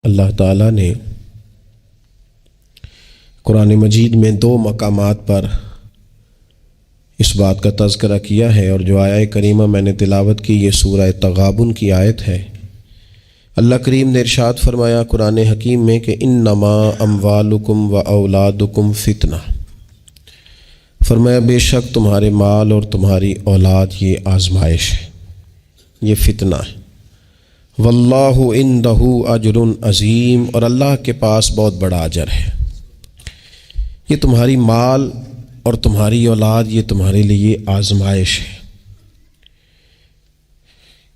اللہ تعالیٰ نے قرآن مجید میں 2 مقامات پر اس بات کا تذکرہ کیا ہے، اور جو آیہ کریمہ میں نے تلاوت کی یہ سورہ تغابن کی آیت ہے۔ اللہ کریم نے ارشاد فرمایا قرآن حکیم میں کہ انما اموالکم و اولادکم فتنہ، فرمایا بے شک تمہارے مال اور تمہاری اولاد یہ آزمائش ہے، یہ فتنہ ہے۔ واللہ عندہ اجر عظیم، اور اللہ کے پاس بہت بڑا اجر ہے۔ یہ تمہاری مال اور تمہاری اولاد یہ تمہارے لیے آزمائش ہے۔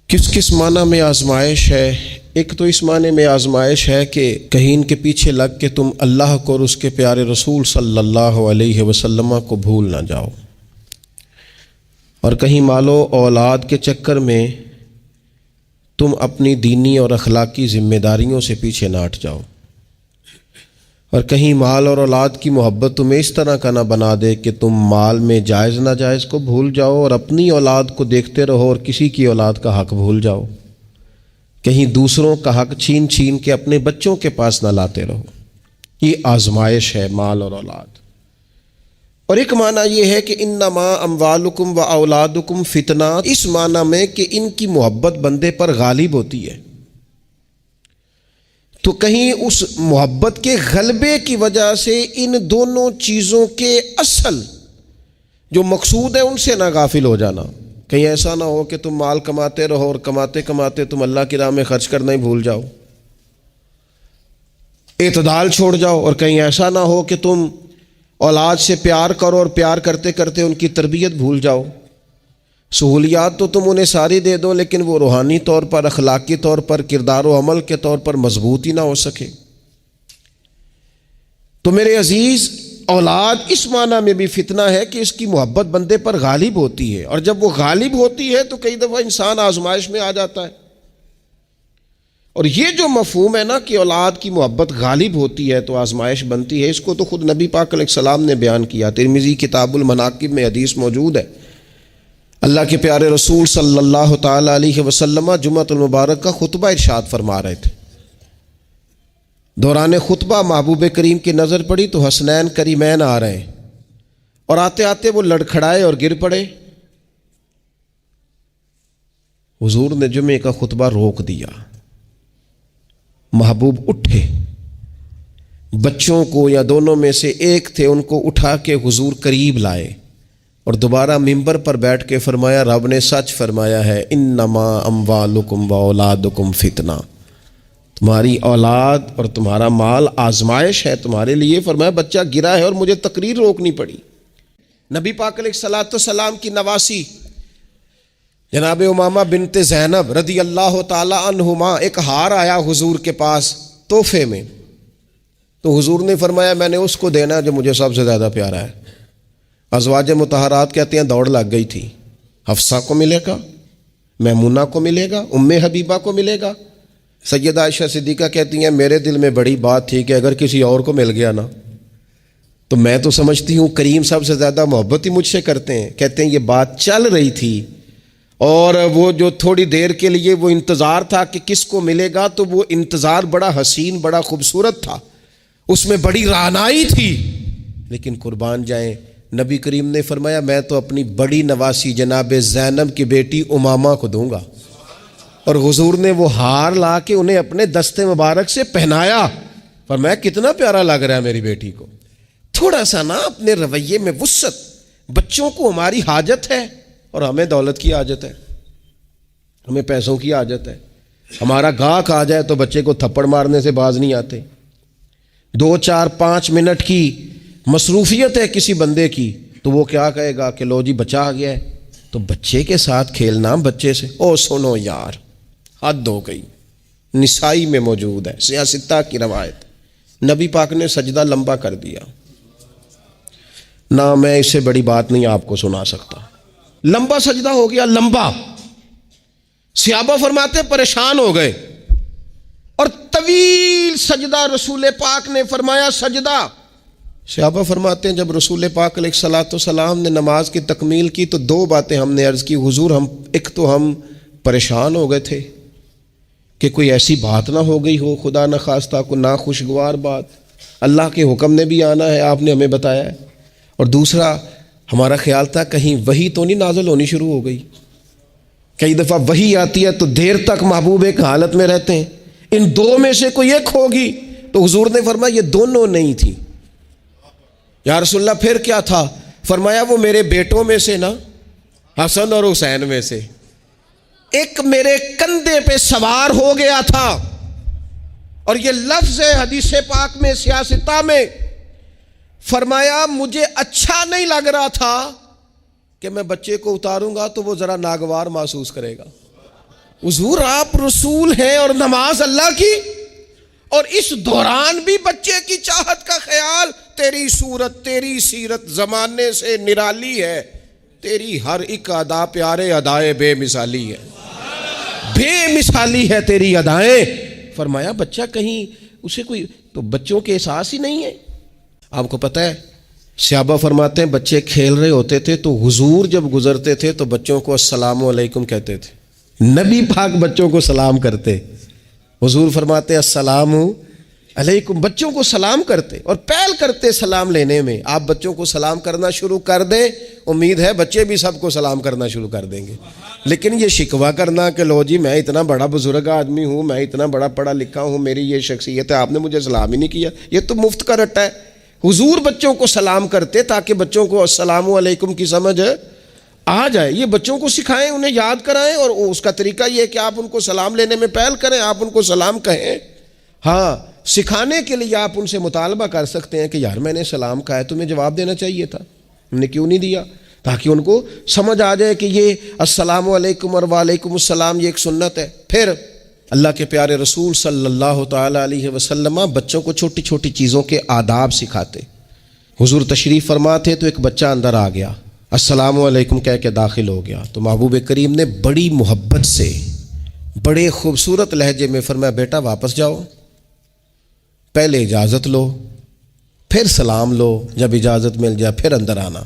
کس کس معنی میں آزمائش ہے؟ ایک تو اس معنی میں آزمائش ہے کہ کہیں ان کے پیچھے لگ کے تم اللہ کو اور اس کے پیارے رسول صلی اللہ علیہ وسلم کو بھول نہ جاؤ، اور کہیں مال و اولاد کے چکر میں تم اپنی دینی اور اخلاقی ذمہ داریوں سے پیچھے نہ ہٹ جاؤ، اور کہیں مال اور اولاد کی محبت تمہیں اس طرح کا نہ بنا دے کہ تم مال میں جائز ناجائز کو بھول جاؤ اور اپنی اولاد کو دیکھتے رہو اور کسی کی اولاد کا حق بھول جاؤ، کہیں دوسروں کا حق چھین چھین کے اپنے بچوں کے پاس نہ لاتے رہو۔ یہ آزمائش ہے مال اور اولاد۔ اور ایک معنی یہ ہے کہ انما اموالکم و اولادکم فتنہ، اس معنی میں کہ ان کی محبت بندے پر غالب ہوتی ہے، تو کہیں اس محبت کے غلبے کی وجہ سے ان دونوں چیزوں کے اصل جو مقصود ہے ان سے نہ غافل ہو جانا۔ کہیں ایسا نہ ہو کہ تم مال کماتے رہو اور کماتے کماتے تم اللہ کی راہ میں خرچ کرنا ہی بھول جاؤ، اعتدال چھوڑ جاؤ، اور کہیں ایسا نہ ہو کہ تم اولاد سے پیار کرو اور پیار کرتے کرتے ان کی تربیت بھول جاؤ۔ سہولیات تو تم انہیں ساری دے دو لیکن وہ روحانی طور پر، اخلاقی طور پر، کردار و عمل کے طور پر مضبوط ہی نہ ہو سکے۔ تو میرے عزیز، اولاد اس معنی میں بھی فتنہ ہے کہ اس کی محبت بندے پر غالب ہوتی ہے، اور جب وہ غالب ہوتی ہے تو کئی دفعہ انسان آزمائش میں آ جاتا ہے۔ اور یہ جو مفہوم ہے نا کہ اولاد کی محبت غالب ہوتی ہے تو آزمائش بنتی ہے، اس کو تو خود نبی پاک علیہ السلام نے بیان کیا۔ ترمذی کتاب المناقب میں حدیث موجود ہے، اللہ کے پیارے رسول صلی اللہ تعالی علیہ وسلم جمعۃ المبارک کا خطبہ ارشاد فرما رہے تھے۔ دوران خطبہ محبوب کریم کی نظر پڑی تو حسنین کریمین آ رہے ہیں، اور آتے آتے وہ لڑکھڑائے اور گر پڑے۔ حضور نے جمعے کا خطبہ روک دیا، محبوب اٹھے، بچوں کو یا دونوں میں سے ایک تھے ان کو اٹھا کے حضور قریب لائے، اور دوبارہ ممبر پر بیٹھ کے فرمایا رب نے سچ فرمایا ہے، انما اموالکم و اولادکم فتنہ، تمہاری اولاد اور تمہارا مال آزمائش ہے تمہارے لیے۔ فرمایا بچہ گرا ہے اور مجھے تقریر روکنی پڑی۔ نبی پاک علیہ السلام کی نواسی جناب امامہ بنت زینب رضی اللہ تعالی عنہما، ایک ہار آیا حضور کے پاس تحفے میں، تو حضور نے فرمایا میں نے اس کو دینا جو مجھے سب سے زیادہ پیارا ہے۔ ازواج مطہرات کہتے ہیں دوڑ لگ گئی تھی، حفصہ کو ملے گا، میمونہ کو ملے گا، ام حبیبہ کو ملے گا۔ سیدہ عائشہ صدیقہ کہتی ہیں میرے دل میں بڑی بات تھی کہ اگر کسی اور کو مل گیا نا تو میں تو سمجھتی ہوں کریم سب سے زیادہ محبت ہی مجھ سے کرتے ہیں۔ کہتے ہیں یہ بات چل رہی تھی، اور وہ جو تھوڑی دیر کے لیے وہ انتظار تھا کہ کس کو ملے گا، تو وہ انتظار بڑا حسین بڑا خوبصورت تھا، اس میں بڑی رعنائی تھی، لیکن قربان جائیں نبی کریم نے فرمایا میں تو اپنی بڑی نواسی جناب زینب کی بیٹی امامہ کو دوں گا، اور حضور نے وہ ہار لا کے انہیں اپنے دستے مبارک سے پہنایا۔ فرمایا کتنا پیارا لگ رہا ہے میری بیٹی کو۔ تھوڑا سا نا اپنے رویے میں وسعت، بچوں کو ہماری حاجت ہے اور ہمیں دولت کی حاجت ہے، ہمیں پیسوں کی حاجت ہے۔ ہمارا گاہک آ جائے تو بچے کو تھپڑ مارنے سے باز نہیں آتے۔ 2 4 5 منٹ کی مصروفیت ہے کسی بندے کی تو وہ کیا کہے گا کہ لو جی بچہ آ گیا ہے، تو بچے کے ساتھ کھیلنا، بچے سے او سنو یار حد ہو گئی۔ نسائی میں موجود ہے، سیاستہ کی روایت، نبی پاک نے سجدہ لمبا کر دیا، نہ میں اس سے بڑی بات نہیں آپ کو سنا سکتا، لمبا سجدہ ہو گیا، لمبا۔ صحابہ فرماتے پریشان ہو گئے، اور طویل سجدہ رسول پاک نے فرمایا سجدہ۔ صحابہ فرماتے ہیں جب رسول پاک علیہ السلام نے نماز کی تکمیل کی تو 2 باتیں ہم نے عرض کی، حضور ایک تو ہم پریشان ہو گئے تھے کہ کوئی ایسی بات نہ ہو گئی ہو خدا نخواستہ کوئی ناخوشگوار بات. اللہ کے حکم نے بھی آنا ہے، آپ نے ہمیں بتایا ہے. اور دوسرا ہمارا خیال تھا کہیں وحی تو نہیں نازل ہونی شروع ہو گئی. کئی دفعہ وحی آتی ہے تو دیر تک محبوب ایک حالت میں رہتے ہیں، ان دو میں سے کوئی ایک ہوگی. تو حضور نے فرمایا یہ دونوں نہیں تھی. یا رسول اللہ پھر کیا تھا؟ فرمایا وہ میرے بیٹوں میں سے نا، حسن اور حسین میں سے ایک میرے کندھے پہ سوار ہو گیا تھا. اور یہ لفظ ہے حدیث پاک میں سیاستہ میں، فرمایا مجھے اچھا نہیں لگ رہا تھا کہ میں بچے کو اتاروں گا تو وہ ذرا ناگوار محسوس کرے گا. حضور آپ رسول ہیں اور نماز اللہ کی، اور اس دوران بھی بچے کی چاہت کا خیال. تیری صورت تیری سیرت زمانے سے نرالی ہے، تیری ہر ایک ادا پیارے ادائے بے مثالی ہے، بے مثالی ہے تیری ادائیں. فرمایا بچہ کہیں اسے کوئی تو بچوں کے احساس ہی نہیں ہے. آپ کو پتہ ہے صحابہ فرماتے ہیں بچے کھیل رہے ہوتے تھے تو حضور جب گزرتے تھے تو بچوں کو السلام علیکم کہتے تھے. نبی پاک بچوں کو سلام کرتے. حضور فرماتے السلام علیکم، بچوں کو سلام کرتے اور پہل کرتے سلام لینے میں. آپ بچوں کو سلام کرنا شروع کر دیں، امید ہے بچے بھی سب کو سلام کرنا شروع کر دیں گے. لیکن یہ شکوہ کرنا کہ لو جی میں اتنا بڑا بزرگ آدمی ہوں، میں اتنا بڑا پڑھا لکھا ہوں، میری یہ شخصیت ہے، آپ نے مجھے سلام ہی نہیں کیا، یہ تو مفت کا رٹا ہے. حضور بچوں کو سلام کرتے تاکہ بچوں کو السلام علیکم کی سمجھ آ جائے. یہ بچوں کو سکھائیں، انہیں یاد کرائیں، اور اس کا طریقہ یہ ہے کہ آپ ان کو سلام لینے میں پہل کریں، آپ ان کو سلام کہیں. ہاں سکھانے کے لیے آپ ان سے مطالبہ کر سکتے ہیں کہ یار میں نے سلام کہا ہے، تمہیں جواب دینا چاہیے تھا، ہم نے کیوں نہیں دیا، تاکہ ان کو سمجھ آ جائے کہ یہ السلام علیکم اور وعلیکم السلام یہ ایک سنت ہے. پھر اللہ کے پیارے رسول صلی اللہ تعالی علیہ وسلم بچوں کو چھوٹی چھوٹی چیزوں کے آداب سکھاتے. حضور تشریف فرما تھے تو ایک بچہ اندر آ گیا، السلام علیکم کہہ کے داخل ہو گیا. تو محبوب کریم نے بڑی محبت سے بڑے خوبصورت لہجے میں فرمایا بیٹا واپس جاؤ، پہلے اجازت لو پھر سلام لو، جب اجازت مل جائے پھر اندر آنا.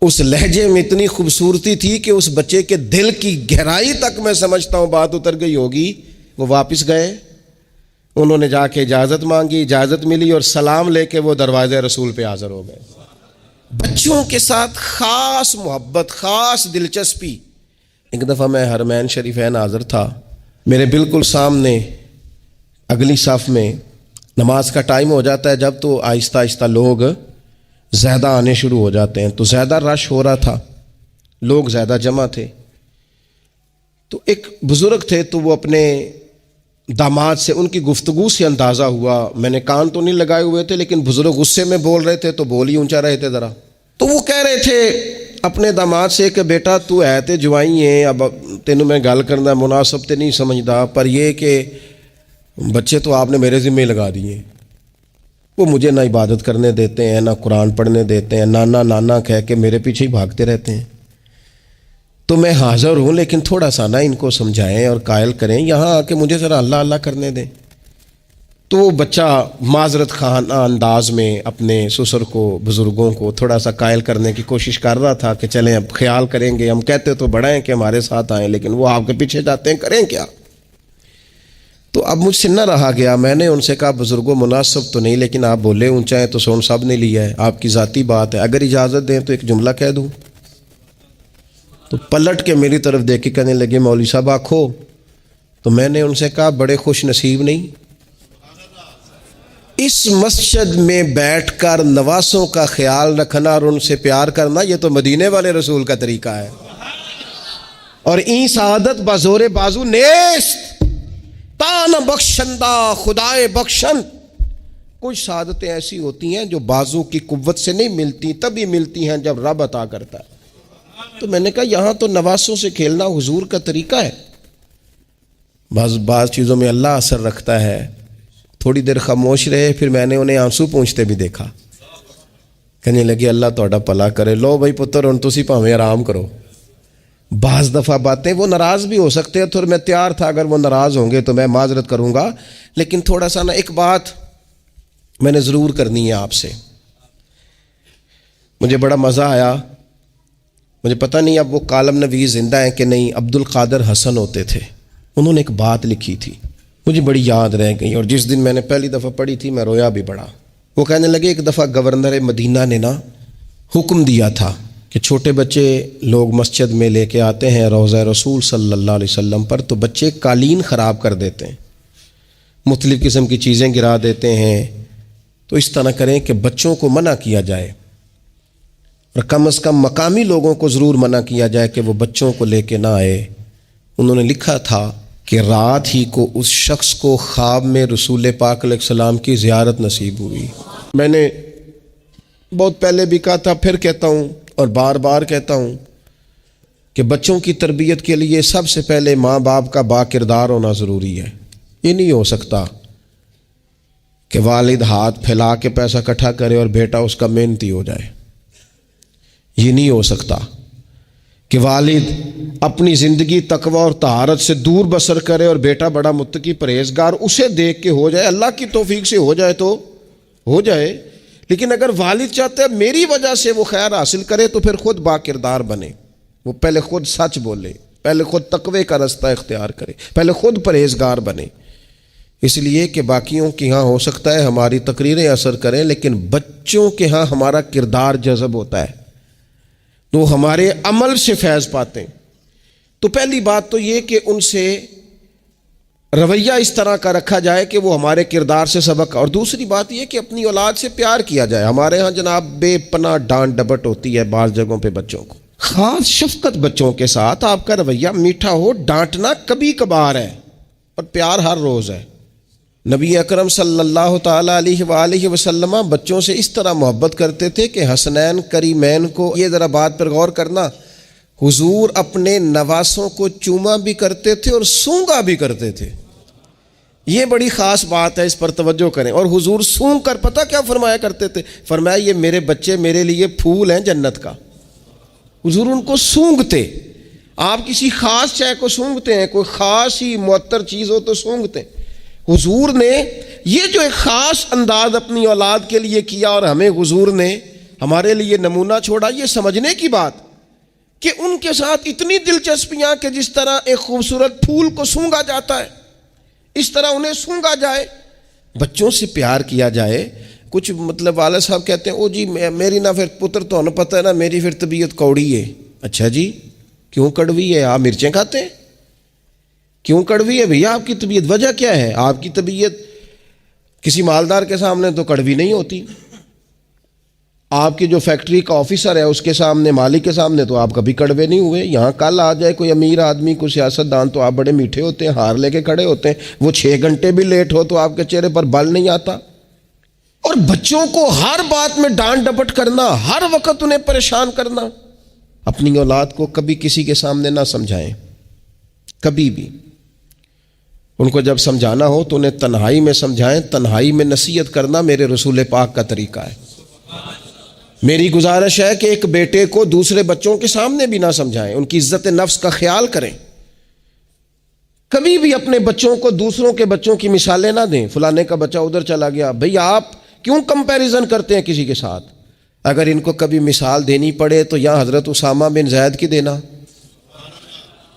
اس لہجے میں اتنی خوبصورتی تھی کہ اس بچے کے دل کی گہرائی تک میں سمجھتا ہوں بات اتر گئی ہوگی. وہ واپس گئے، انہوں نے جا کے اجازت مانگی، اجازت ملی اور سلام لے کے وہ دروازے رسول پہ حاضر ہو گئے. بچوں کے ساتھ خاص محبت، خاص دلچسپی. ایک دفعہ میں حرمین شریفین حاضر تھا، میرے بالکل سامنے اگلی صف میں نماز کا ٹائم ہو جاتا ہے جب، تو آہستہ آہستہ لوگ زیادہ آنے شروع ہو جاتے ہیں. تو زیادہ رش ہو رہا تھا، لوگ زیادہ جمع تھے. تو ایک بزرگ تھے تو وہ اپنے داماد سے ان کی گفتگو سے اندازہ ہوا، میں نے کان تو نہیں لگائے ہوئے تھے لیکن بزرگ غصے میں بول رہے تھے تو بول ہی اونچا رہے تھے ذرا. تو وہ کہہ رہے تھے اپنے داماد سے کہ بیٹا تو ہے تے جوائی ہیں، اب تینوں میں گل کرنا مناسب تے نہیں سمجھدا، پر یہ کہ بچے تو آپ نے میرے ذمہ لگا دیے، وہ مجھے نہ عبادت کرنے دیتے ہیں نہ قرآن پڑھنے دیتے ہیں، نانا نانا کہہ کے میرے پیچھے ہی بھاگتے رہتے ہیں. تو میں حاضر ہوں لیکن تھوڑا سا نا ان کو سمجھائیں اور قائل کریں، یہاں آ کے مجھے ذرا اللہ اللہ کرنے دیں. تو وہ بچہ معذرت خانہ انداز میں اپنے سسر کو، بزرگوں کو تھوڑا سا قائل کرنے کی کوشش کر رہا تھا کہ چلیں اب خیال کریں گے، ہم کہتے تو بڑا ہیں کہ ہمارے ساتھ آئیں لیکن وہ آپ کے پیچھے جاتے ہیں، کریں کیا. تو اب مجھ سے نہ رہا گیا، میں نے ان سے کہا بزرگوں مناسب تو نہیں لیکن آپ بولے اونچا ہے تو سون صاحب نے لیا ہے، آپ کی ذاتی بات ہے، اگر اجازت دیں تو ایک جملہ کہہ دوں. تو پلٹ کے میری طرف دیکھ کے کہنے لگے مولوی صاحب آکھو. تو میں نے ان سے کہا بڑے خوش نصیب نہیں، اس مسجد میں بیٹھ کر نواسوں کا خیال رکھنا اور ان سے پیار کرنا یہ تو مدینے والے رسول کا طریقہ ہے. اور این سعادت بازور بازو نیست تان بخشندہ خدائے بخشن. کچھ سعادتیں ایسی ہوتی ہیں جو بازو کی قوت سے نہیں ملتی، تبھی ملتی ہیں جب رب عطا کرتا ہے. تو میں نے کہا یہاں تو نواسوں سے کھیلنا حضور کا طریقہ ہے. بعض چیزوں میں اللہ اثر رکھتا ہے. تھوڑی دیر خاموش رہے، پھر میں نے انہیں آنسو پونچھتے بھی دیکھا. کہنے لگے اللہ تہاڈا بھلا کرے، لو بھائی پتر ہن تسی بھاویں آرام کرو. بعض دفعہ باتیں وہ ناراض بھی ہو سکتے ہیں، تو میں تیار تھا اگر وہ ناراض ہوں گے تو میں معذرت کروں گا، لیکن تھوڑا سا نا ایک بات میں نے ضرور کرنی ہے آپ سے. مجھے بڑا مزہ آیا، مجھے پتہ نہیں اب وہ کالم نویس زندہ ہیں کہ نہیں، عبد القادر حسن ہوتے تھے. انہوں نے ایک بات لکھی تھی، مجھے بڑی یاد رہ گئی، اور جس دن میں نے پہلی دفعہ پڑھی تھی میں رویا بھی بڑا۔ وہ کہنے لگے ایک دفعہ گورنر مدینہ نے حکم دیا تھا کہ چھوٹے بچے لوگ مسجد میں لے کے آتے ہیں روضہ رسول صلی اللہ علیہ وسلم پر، تو بچے قالین خراب کر دیتے ہیں، مختلف قسم کی چیزیں گرا دیتے ہیں، تو اس طرح کریں کہ بچوں کو منع کیا جائے، اور کم از کم مقامی لوگوں کو ضرور منع کیا جائے کہ وہ بچوں کو لے کے نہ آئے۔ انہوں نے لکھا تھا کہ رات ہی کو اس شخص کو خواب میں رسول پاک علیہ السلام کی زیارت نصیب ہوئی۔ میں نے بہت پہلے بھی کہا تھا، پھر کہتا ہوں اور بار بار کہتا ہوں کہ بچوں کی تربیت کے لیے سب سے پہلے ماں باپ کا با کردار ہونا ضروری ہے۔ یہ نہیں ہو سکتا کہ والد ہاتھ پھیلا کے پیسہ اکٹھا کرے اور بیٹا اس کا محنتی ہو جائے۔ یہ نہیں ہو سکتا کہ والد اپنی زندگی تقوی اور طہارت سے دور بسر کرے اور بیٹا بڑا متقی پرہیزگار اسے دیکھ کے ہو جائے۔ اللہ کی توفیق سے ہو جائے تو ہو جائے، لیکن اگر والد چاہتا ہے میری وجہ سے وہ خیر حاصل کرے تو پھر خود با کردار بنے، وہ پہلے خود سچ بولے، پہلے خود تقوی کا رستہ اختیار کرے، پہلے خود پرہیزگار بنے۔ اس لیے کہ باقیوں کے ہاں ہو سکتا ہے ہماری تقریریں اثر کریں، لیکن بچوں کے ہاں ہمارا کردار جذب ہوتا ہے تو ہمارے عمل سے فیض پاتے ہیں۔ تو پہلی بات تو یہ کہ ان سے رویہ اس طرح کا رکھا جائے کہ وہ ہمارے کردار سے سبق، اور دوسری بات یہ کہ اپنی اولاد سے پیار کیا جائے۔ ہمارے ہاں جناب بے پناہ ڈانٹ ڈپٹ ہوتی ہے بعض جگہوں پہ بچوں کو، خاص شفقت بچوں کے ساتھ آپ کا رویہ میٹھا ہو، ڈانٹنا کبھی کبھار ہے اور پیار ہر روز ہے۔ نبی اکرم صلی اللہ تعالیٰ علیہ وآلہ وسلم بچوں سے اس طرح محبت کرتے تھے کہ حسنین کریمین کو، یہ ذرا بات پر غور کرنا، حضور اپنے نواسوں کو چوما بھی کرتے تھے اور سونگا بھی کرتے تھے۔ یہ بڑی خاص بات ہے، اس پر توجہ کریں۔ اور حضور سونگ کر پتہ کیا فرمایا کرتے تھے؟ فرمایا یہ میرے بچے میرے لیے پھول ہیں جنت کا۔ حضور ان کو سونگتے۔ آپ کسی خاص شے کو سونگتے ہیں، کوئی خاص ہی معطر چیز ہو تو سونگتے ہیں۔ حضور نے یہ جو ایک خاص انداز اپنی اولاد کے لیے کیا اور ہمیں حضور نے ہمارے لیے نمونہ چھوڑا، یہ سمجھنے کی بات کہ ان کے ساتھ اتنی دلچسپیاں کہ جس طرح ایک خوبصورت پھول کو سونگا جاتا ہے اس طرح انہیں سونگا جائے، بچوں سے پیار کیا جائے۔ کچھ مطلب والد صاحب کہتے ہیں او جی میری نہ پھر پتر تو انہیں پتہ ہے نا میری پھر طبیعت کوڑی ہے۔ اچھا جی کیوں کڑوی ہے؟ آپ مرچیں کھاتے ہیں؟ کیوں کڑوی ہے بھیا آپ کی طبیعت؟ وجہ کیا ہے؟ آپ کی طبیعت کسی مالدار کے سامنے تو کڑوی نہیں ہوتی، آپ کی جو فیکٹری کا آفیسر ہے اس کے سامنے، مالک کے سامنے تو آپ کبھی کڑوے نہیں ہوئے۔ یہاں کل آ جائے کوئی امیر آدمی، کوئی سیاست دان، تو آپ بڑے میٹھے ہوتے ہیں، ہار لے کے کھڑے ہوتے ہیں۔ وہ 6 گھنٹے بھی لیٹ ہو تو آپ کے چہرے پر بل نہیں آتا۔ اور بچوں کو ہر بات میں ڈانٹ ڈپٹ کرنا، ہر وقت انہیں پریشان کرنا، اپنی اولاد کو کبھی کسی کے سامنے نہ سمجھائیں، کبھی بھی۔ ان کو جب سمجھانا ہو تو انہیں تنہائی میں سمجھائیں۔ تنہائی میں نصیحت کرنا میرے رسول پاک کا طریقہ ہے۔ میری گزارش ہے کہ ایک بیٹے کو دوسرے بچوں کے سامنے بھی نہ سمجھائیں، ان کی عزت نفس کا خیال کریں۔ کبھی بھی اپنے بچوں کو دوسروں کے بچوں کی مثالیں نہ دیں، فلانے کا بچہ ادھر چلا گیا۔ بھئی آپ کیوں کمپیریزن کرتے ہیں کسی کے ساتھ؟ اگر ان کو کبھی مثال دینی پڑے تو یہاں حضرت اسامہ بن زید کی دینا،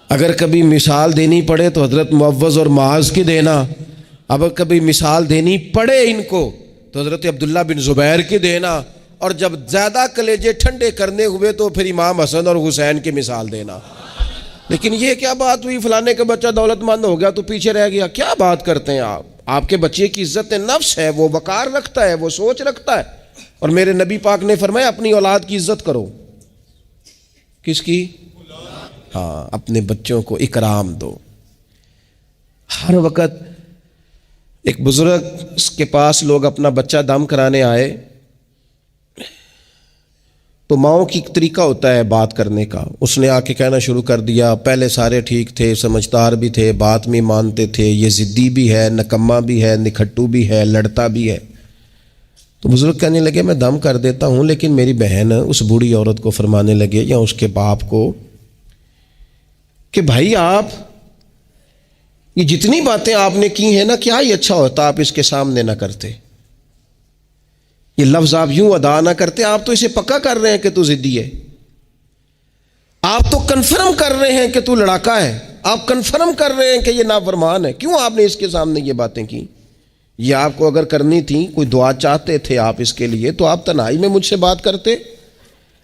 اگر کبھی مثال دینی پڑے تو حضرت معوذ اور معاذ کی دینا، اب کبھی مثال دینی پڑے ان کو تو حضرت عبداللہ بن زبیر کی دینا، اور جب زیادہ کلیجے ٹھنڈے کرنے ہوئے تو پھر امام حسن اور حسین کی مثال دینا۔ لیکن یہ کیا بات ہوئی فلانے کا بچہ دولت مند ہو گیا تو پیچھے رہ گیا؟ کیا بات کرتے ہیں آپ؟ آپ کے بچے کی عزت نفس ہے، وہ وقار رکھتا ہے، وہ سوچ رکھتا ہے، اور میرے نبی پاک نے فرمایا اپنی اولاد کی عزت کرو۔ کس کی؟ ہاں، اپنے بچوں کو اکرام دو۔ ہر وقت ایک بزرگ کے پاس لوگ اپنا بچہ دم کرانے آئے تو ماؤں کی طریقہ ہوتا ہے بات کرنے کا، اس نے آ کے کہنا شروع کر دیا، پہلے سارے ٹھیک تھے، سمجھدار بھی تھے، بات میں مانتے تھے، یہ ضدی بھی ہے، نکما بھی ہے، نکھٹو بھی ہے، لڑتا بھی ہے۔ تو بزرگ کہنے لگے میں دم کر دیتا ہوں، لیکن میری بہن اس بوڑھی عورت کو فرمانے لگے یا اس کے باپ کو کہ بھائی آپ یہ جتنی باتیں آپ نے کی ہیں نا، کیا ہی اچھا ہوتا آپ اس کے سامنے نہ کرتے، یہ لفظ آپ یوں ادا نہ کرتے، آپ تو اسے پکا کر رہے ہیں کہ تو ضدی ہے، آپ تو کنفرم کر رہے ہیں کہ تو لڑاکا ہے، آپ کنفرم کر رہے ہیں کہ یہ نافرمان ہے، کیوں آپ نے اس کے سامنے یہ باتیں کی؟ یہ آپ کو اگر کرنی تھی، کوئی دعا چاہتے تھے آپ اس کے لیے، تو آپ تنہائی میں مجھ سے بات کرتے۔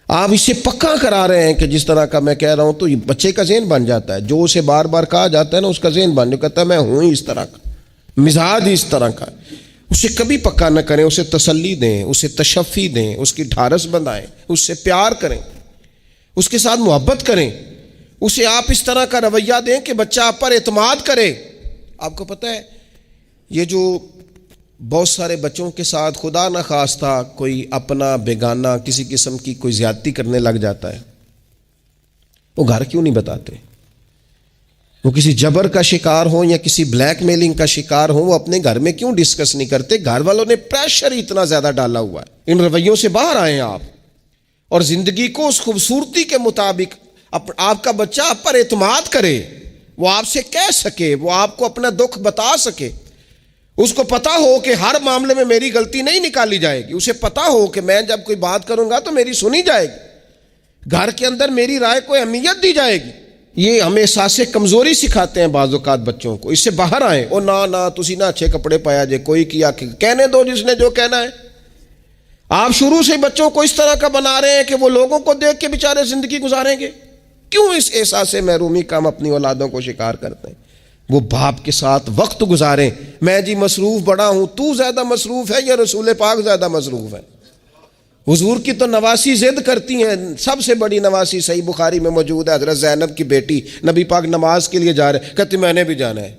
آپ اسے پکا کرا رہے ہیں کہ جس طرح کا میں کہہ رہا ہوں، تو یہ بچے کا ذہن بن جاتا ہے، جو اسے بار بار کہا جاتا ہے نا، اس کا ذہن بن جاتا ہے، کہتا ہے میں ہوں ہی اس طرح کا، مزاج اس طرح کا۔ اسے کبھی پکا نہ کریں، اسے تسلی دیں، اسے تشفی دیں، اس کی ڈھارس بندھائیں، اس سے پیار کریں، اس کے ساتھ محبت کریں، اسے آپ اس طرح کا رویہ دیں کہ بچہ آپ پر اعتماد کرے۔ آپ کو پتہ ہے یہ جو بہت سارے بچوں کے ساتھ خدا نہ خواستہ کوئی اپنا بیگانہ کسی قسم کی کوئی زیادتی کرنے لگ جاتا ہے، وہ گھر کیوں نہیں بتاتے؟ وہ کسی جبر کا شکار ہوں یا کسی بلیک میلنگ کا شکار ہوں، وہ اپنے گھر میں کیوں ڈسکس نہیں کرتے؟ گھر والوں نے پریشر اتنا زیادہ ڈالا ہوا ہے۔ ان رویوں سے باہر آئیں آپ، اور زندگی کو اس خوبصورتی کے مطابق آپ کا بچہ آپ پر اعتماد کرے، وہ آپ سے کہہ سکے، وہ آپ کو اپنا دکھ بتا سکے، اس کو پتا ہو کہ ہر معاملے میں میری غلطی نہیں نکالی جائے گی، اسے پتا ہو کہ میں جب کوئی بات کروں گا تو میری سنی جائے گی، گھر کے اندر میری رائے کو اہمیت دی جائے گی۔ یہ ہمیں احساس کمزوری سکھاتے ہیں بعض اوقات بچوں کو، اس سے باہر آئیں۔ او نہ تسی نہ اچھے کپڑے پایا جے، کوئی کیا کہنے دو جس نے جو کہنا ہے۔ آپ شروع سے بچوں کو اس طرح کا بنا رہے ہیں کہ وہ لوگوں کو دیکھ کے بیچارے زندگی گزاریں گے۔ کیوں اس احساس محرومی کا ہم اپنی اولادوں کو شکار کرتے ہیں؟ وہ باپ کے ساتھ وقت گزاریں۔ میں جی مصروف بڑا ہوں، تو زیادہ مصروف ہے یا رسول پاک زیادہ مصروف ہے؟ حضور کی تو نواسی ضد کرتی ہیں، سب سے بڑی نواسی صحیح بخاری میں موجود ہے، حضرت زینب کی بیٹی، نبی پاک نماز کے لیے جا رہے، کہتے میں نے بھی جانا ہے۔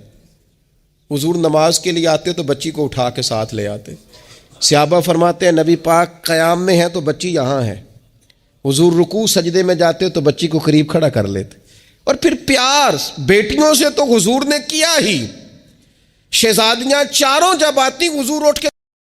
حضور نماز کے لیے آتے تو بچی کو اٹھا کے ساتھ لے آتے۔ صحابہ فرماتے ہیں نبی پاک قیام میں ہے تو بچی یہاں ہے، حضور رکوع سجدے میں جاتے تو بچی کو قریب کھڑا کر لیتے۔ اور پھر پیار بیٹیوں سے تو حضور نے کیا ہی، شہزادیاں چاروں جب آتی حضور اٹھ کے